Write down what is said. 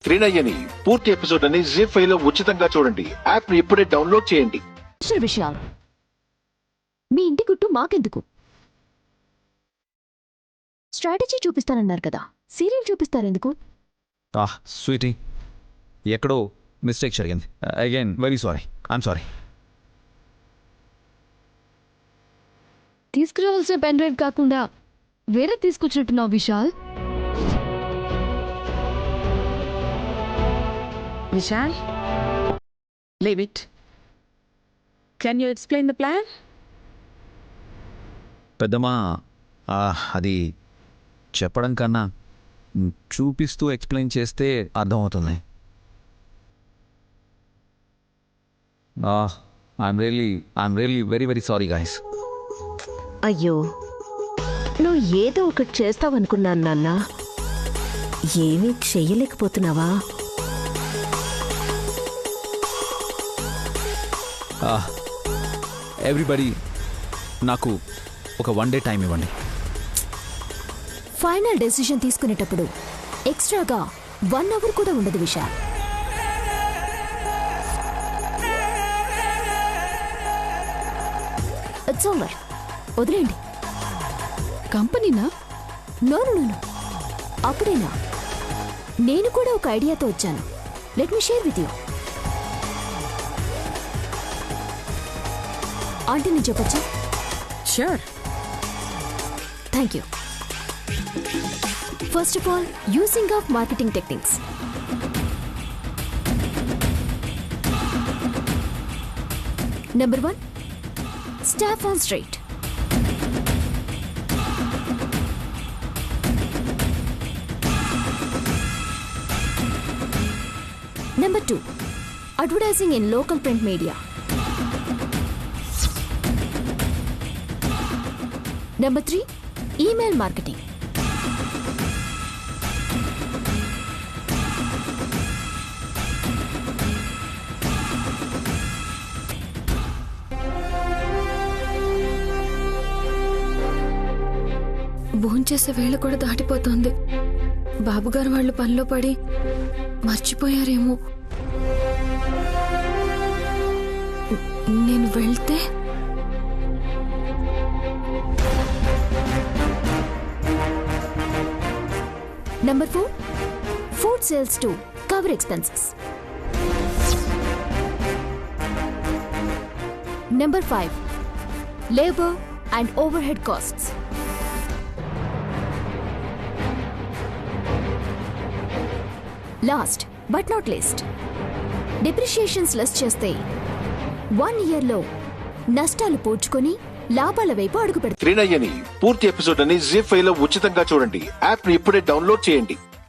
త్రినయని పూర్తి ఎపిసోడ్ అని జీ5 లో ఉచితంగా చూడండి. యాప్ ని ఇప్పుడే డౌన్లోడ్ చేయండి. విషయాలు మీ ఇంటి గుట్టు మాకెందుకు? స్ట్రాటజీ చూపిస్తానన్నారు కదా, సీరియల్ చూపిస్తారెందుకు? స్వీటీ, ఎక్కడో మిస్టేక్ జరిగింది. Again very sorry, I'm sorry. తీసుకురావాల్సిన పెన్ డ్రైవ్ కాకుండా వేరే తీసుకొచ్చినట్టున్నావు Vishal. Vishal, leave it. Can you explain the plan? పెద్దమ్మా, అది చెప్పడం కన్నా చూపిస్తూ ఎక్స్ప్లెయిన్ చేస్తే అర్థమవుతుంది. I'm really very very sorry guys. అయ్యో, నువ్వు ఏదో ఒకటి చేస్తావనుకున్నాను నాన్న. ఏమీ చెయ్యలేకపోతున్నావా? ఎవ్రీబడి, నాకు ఒక 1 day టైం ఇవ్వండి. ఫైనల్ డెసిషన్ తీసుకునేటప్పుడు ఎక్స్ట్రాగా 1 hour కూడా ఉండదు విశాల్. ఇట్స్ ఓవర్, వదిలేండి. కంపెనీనా? నో, అప్పుడేనా? నేను కూడా ఒక ఐడియాతో వచ్చాను. Let me share with you. Aunty, నేను చెప్పచ్చా? Sure. Thank you. First of all, using of marketing techniques. Number 1, staff on straight. Number 2, advertising in local print media. Number 3, email marketing. భోంచేసే వేళ కూడా దాటిపోతోంది. బాబుగారు వాళ్ళు పనిలో పడి మర్చిపోయారేమో. నేను వెళ్తే Number 4, food sales to cover expenses. Number 5, labor and overhead costs. Last but not least, depreciations less చేస్తే 1 year లో నష్టాలు పోడ్చుకొని లాభాల వైపు అడుగు పెడతారు. త్రినయని పూర్తి ఎపిసోడ్ అని జీ5 లో ఉచితంగా చూడండి. యాప్ ని ఇప్పుడే డౌన్లోడ్ చేయండి.